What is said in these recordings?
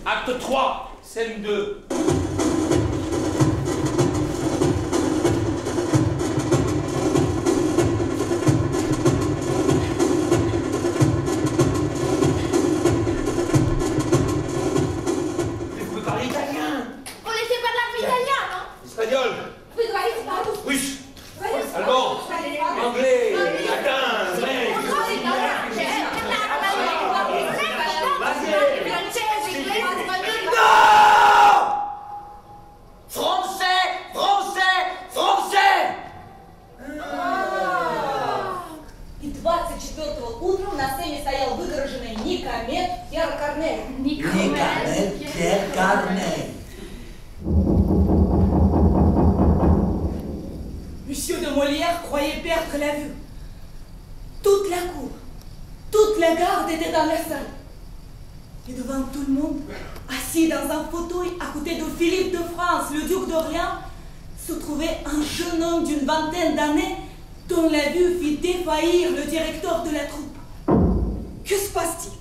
Acte 3, scène 2. Vous pouvez parler italien. Volete parlarvi italiano? Espagnol. Russe. Allemand. Anglais. Latin. Grec. И 24-го утра на сцене стоял выгороженный Никомед Пьер Корнель. Никомед Пьер Корнель. Monsieur de Molière croyait perdre la vue. Toute la cour, toute la garde était dans la salle. Et devant tout le monde, assis dans un fauteuil à côté de Philippe de France, le duc d'Orléans, se trouvait un jeune homme d'une vingtaine d'années dont la vue fit défaillir le directeur de la troupe. Que se passe-t-il?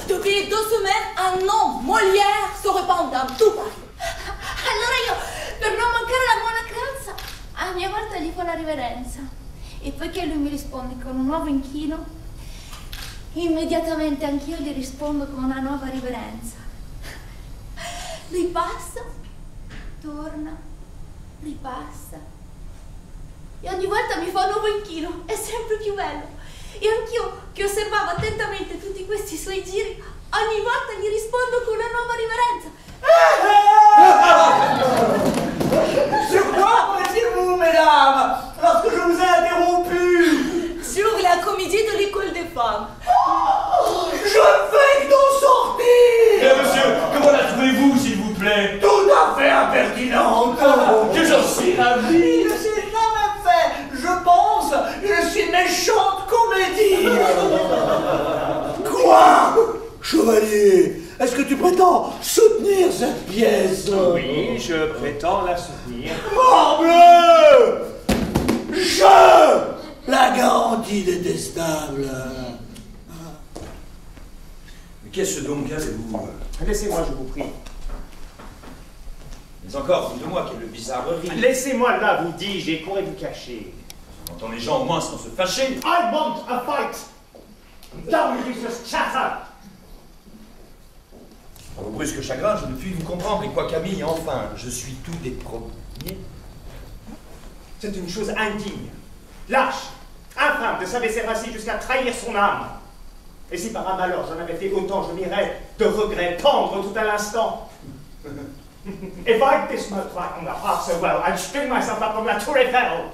Depuis 2 semaines, un nom, Molière, se répand dans tout Paris. Allora io, per non mancare la buona creanza, a mia volta gli fa la riverenza. E poiché lui mi risponde con un nuovo inchino, immediatamente anch'io gli rispondo con una nuova riverenza. Lui passa, torna, ripassa. E ogni volta mi fa un nuovo inchino, è sempre più bello. E anch'io, che osservavo attentamente tutti questi suoi giri, ogni volta gli rispondo con una nuova riverenza. Sur quoi pensez-vous, mesdames, lorsque je vous ai interrompu? Sur la comédie de l'école des femmes. Je fais d'en sortir. Eh monsieur, comment la trouvez-vous, s'il vous plaît? Tout à fait impertinente. Que j'en suis ravi. Il ne s'est jamais fait, je pense, une si méchante comédie. Quoi? Chevalier, est-ce que tu prétends soutenir cette pièce? Oui, je prétends la soutenir. Morbleu! Je la garantie détestable. Mais qu'est-ce donc, avez-vous? Laissez-moi, je vous prie. Mais encore, dites-moi, quelle bizarrerie. Laissez-moi là, vous dis-je, et courez vous cacher. On entend les gens au moins sans se fâcher. I want a fight! Down with this chatter! Au brusque chagrin, je ne puis vous comprendre, et quoi Camille, enfin, je suis tout des premiers. C'est une chose indigne, lâche, infâme de s'abaisser ainsi jusqu'à trahir son âme. Et si par un malheur j'en avais fait autant, je m'irais de regret tendre tout à l'instant. If I dismount right on the half so well, I'd string myself up on la Tour Eiffel.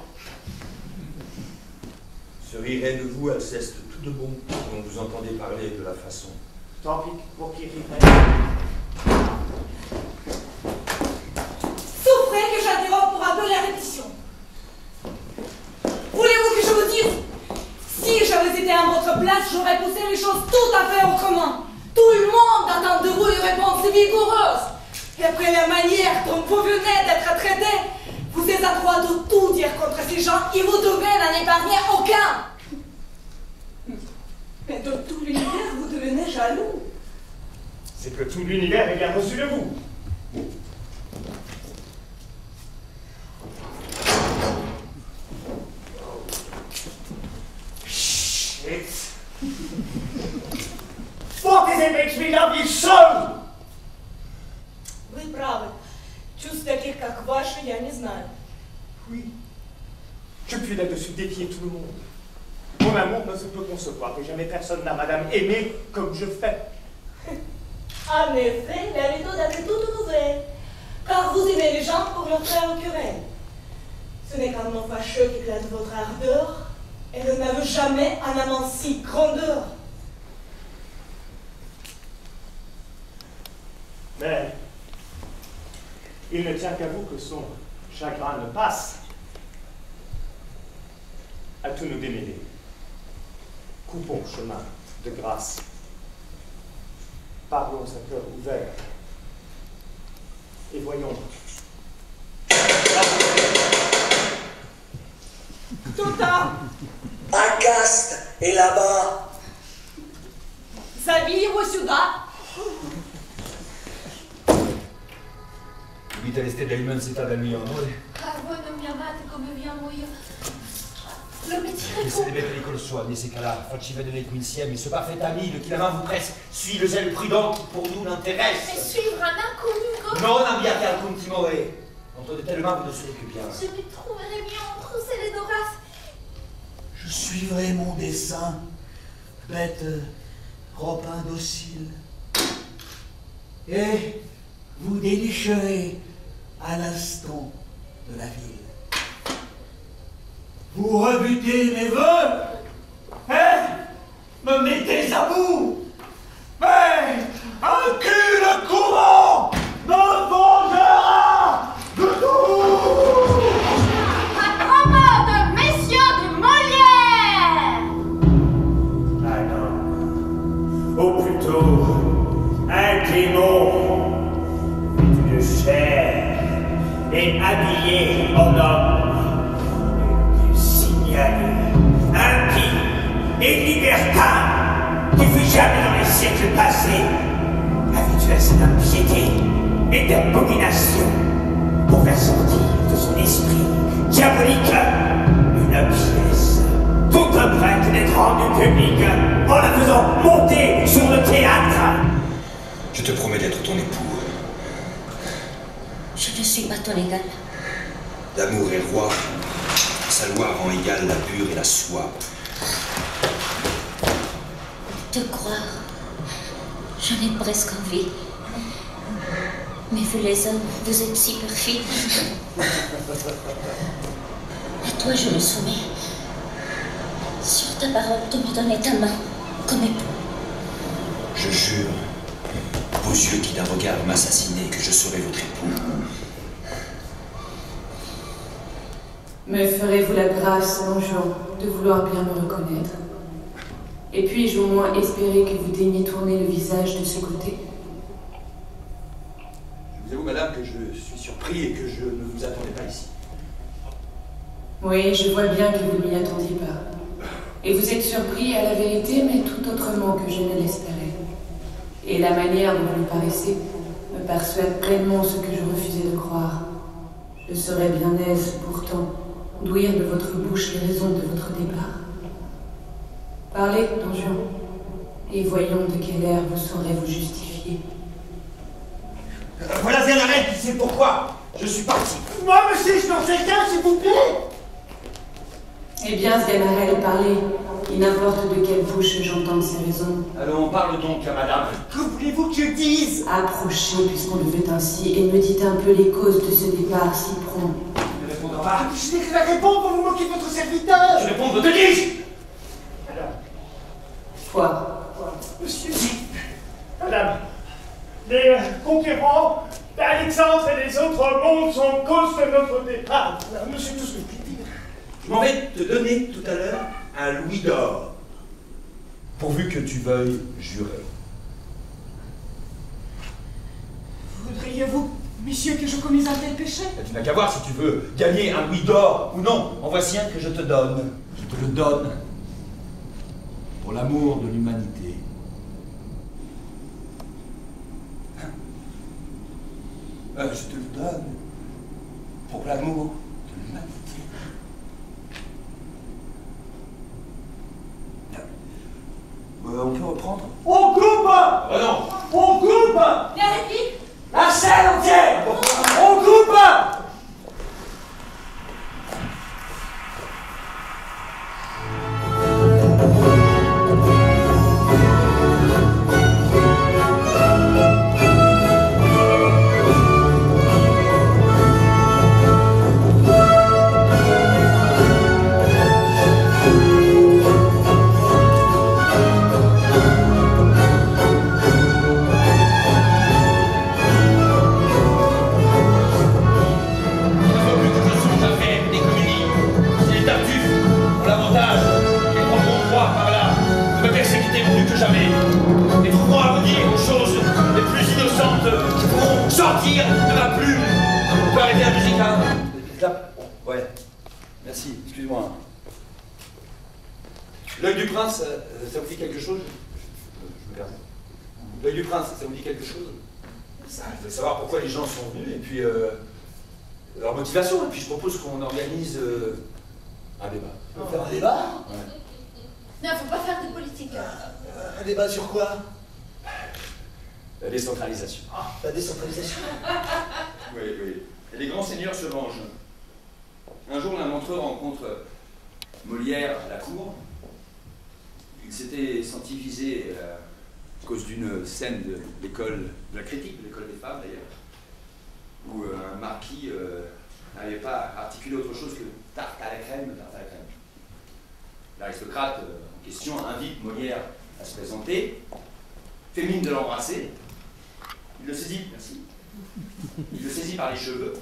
Se rirait de vous, Alceste, tout de bon, quand vous entendez parler de la façon. Tant pis pour qui rirait. Souffrez que j'interrompe pour un peu la répétition. Voulez-vous que je vous dise? Si j'avais été à votre place, j'aurais poussé les choses tout à fait autrement. Tout le monde attend de vous une réponse vigoureuse. Et après la manière dont vous venez d'être traité, vous êtes à droit de tout dire contre ces gens et vous devez n'en épargner aucun. Mais de tout l'univers, vous devenez jaloux. C'est que tout l'univers est bien reçu de vous. Shit. What is it makes me love you so? Вы правы. Чувств таких, как ваши, я не знаю. Oui. Je puis là-dessus défier tout le monde. Mon amour ne se peut concevoir que jamais personne n'a, madame, aimé comme je fais. En effet, la méthode est toute nouvelle. Car vous aimez les gens pour leur faire querelle. Ce n'est qu'un nom fâcheux qui éclate votre ardeur. Et je n'avais jamais un amant si grandeur. Mais il ne tient qu'à vous que son chagrin ne passe. À tous nous démêler. Coupons chemin de grâce. Parlons à cœur ouvert. Et voyons. Tota! À caste est là-bas. Забей его сюда. Vitalisti dell'immensità del mio amore. Ah, voi non mi amate come vi amo io. Lo mettirez Laissez les bêtes l'école soit, mais ces cas-là, facci vedere qui insieme, ce parfait ami de qui la main vous presse, suis le zèle prudent qui pour nous Mais l'intéresse. suivre un inconnu comme... Non abbiate alcun timore. Entre de telles mains, vous ne serez que bien. Je m'y trouverai bien entre celles d'Horace. Je suivrai mon dessein, bête trop indocile. Et vous dénicherez à l'instant de la ville. Vous rebutez mes vœux, me mettez à bout, mais un cul de couvent me vengera de tout. À propos de messieurs de Molière! Ah non. Ou plutôt, un démon, vêtu de chair et habillé en homme. Impie et libertin qui fut jamais dans les siècles passés habitué à cette impiété et d'abomination pour faire sortir de son esprit diabolique une pièce tout prête d'être rendue publique en la faisant monter sur le théâtre. Je te promets d'être ton époux. Je ne suis pas ton égal. L'amour est roi. Sa loi rend égale la pure et la soie. Te croire, j'en ai presque envie. Mais vous les hommes, vous êtes si perfides. À toi je me soumets. Sur ta parole de me donner ta main comme époux. Je jure, vos yeux qui d'un regard m'assassinaient, que je serai votre époux. Me ferez-vous la grâce, mon Jean, de vouloir bien me reconnaître? Et puis-je au moins espérer que vous daigniez tourner le visage de ce côté? Je vous avoue, madame, que je suis surpris et que je ne vous attendais pas ici. Oui, je vois bien que vous ne m'y attendiez pas. Et vous êtes surpris à la vérité, mais tout autrement que je ne l'espérais. Et la manière dont vous le paraissez me persuade pleinement ce que je refusais de croire. Je serais bien aise, pourtant, d'ouïr de votre bouche les raisons de votre départ. Parlez, Don Juan, et voyons de quel air vous saurez vous justifier. Voilà Zénarette qui sait pourquoi je suis parti. Moi, monsieur, je n'en sais qu'un, s'il vous plaît. Eh bien, Sganarelle, parlez. Il n'importe de quelle bouche j'entende ces raisons. Allons, parle donc à madame. Que voulez-vous que je dise? Approchez, puisqu'on le veut ainsi, et me dites un peu les causes de ce départ si prompt. Ne répondra pas. Je n'ai que la réponse pour vous moquer de votre serviteur. Je réponds, que te dis-je? Alors, Quoi? monsieur, madame, les concurrents d'Alexandre et les autres mondes sont cause de notre départ. Monsieur, tout ce que je puis dire. Je m'en vais te donner tout à l'heure un louis d'or, pourvu que tu veuilles jurer. Voudriez-vous, monsieur, que je commise un tel péché? Tu n'as qu'à voir si tu veux gagner un louis d'or ou non. En voici un que je te donne. Je te le donne pour l'amour de l'humanité. Je te le donne pour l'amour de l'humanité. On peut reprendre? On coupe! Ah non. On coupe! La réplique? La scène entière! On coupe! Sortir de ma plume. On peut arrêter la musique là? Ouais. Merci, excuse-moi. L'œil du prince, ça vous dit quelque chose? Je me permets. L'œil du prince, ça vous dit quelque chose? Ça, il faut savoir pourquoi les gens sont venus, et puis leur motivation. Et puis je propose qu'on organise un débat. On va faire un débat? Non, faut pas faire de politique. Un débat sur quoi? La décentralisation. Ah, la décentralisation. Oui, oui. Et les grands seigneurs se vengent. Un jour, l'un d'entre eux rencontre Molière à la cour. Il s'était senti visé à cause d'une scène de l'école, de la critique de l'école des femmes d'ailleurs, où un marquis n'arrivait pas à articuler autre chose que tarte à la crème, tarte à la crème. L'aristocrate en question invite Molière à se présenter, fait mine de l'embrasser, il le saisit, merci, il le saisit par les cheveux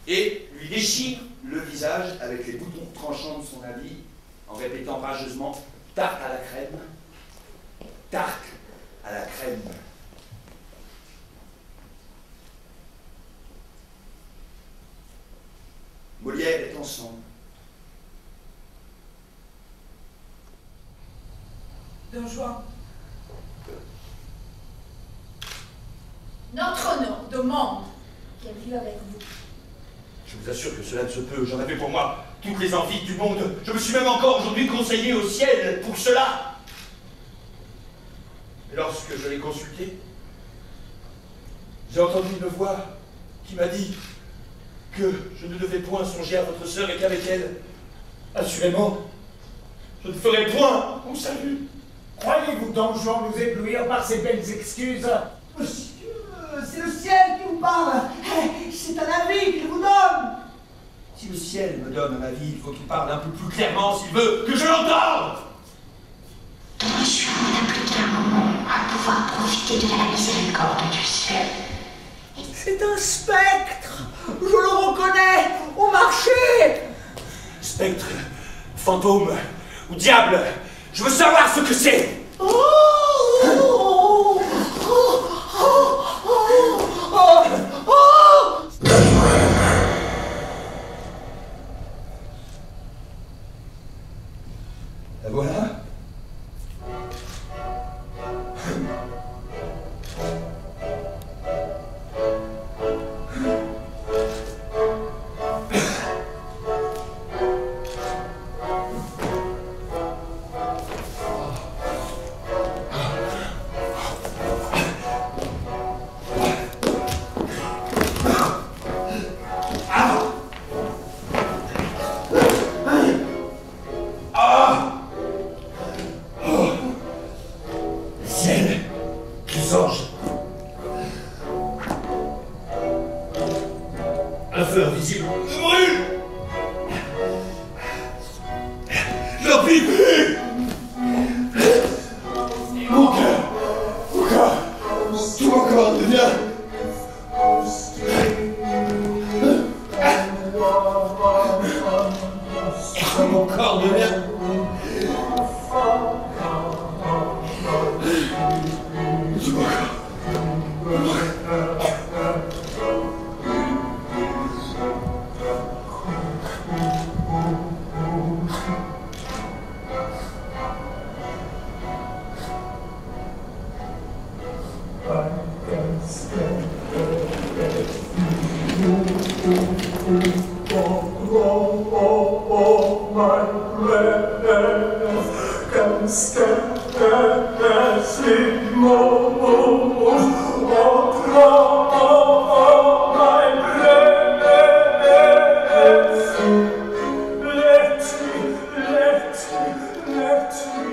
et lui déchire le visage avec les boutons tranchants de son habit en répétant rageusement « tarte à la crème, tarte à la crème ». Molière est en sang. Don Juan, Notre nom demande qu'elle vive avec vous. Je vous assure que cela ne se peut. J'en avais pour moi toutes les envies du monde. Je me suis même encore aujourd'hui conseillé au ciel pour cela. Et lorsque je l'ai consulté, j'ai entendu une voix qui m'a dit que je ne devais point songer à votre sœur et qu'avec elle, assurément, je ne ferai point mon salut. Croyez-vous, Don Juan, nous éblouir par ces belles excuses? Monsieur, c'est le ciel qui vous parle. C'est un avis qu'il vous donne. Si le ciel me donne un avis, il faut qu'il parle un peu plus clairement s'il veut que je l'entende. Don Juan n'a plus qu'un moment à pouvoir profiter de la miséricorde du ciel. C'est un spectre. Je le reconnais au marché. Spectre, fantôme ou diable, je veux savoir ce que c'est. La voilà. Un feu invisible me brûle. J'en puis plus. Mon cœur, tout mon corps devient... Mon corps devient... Tout mon corps. Let me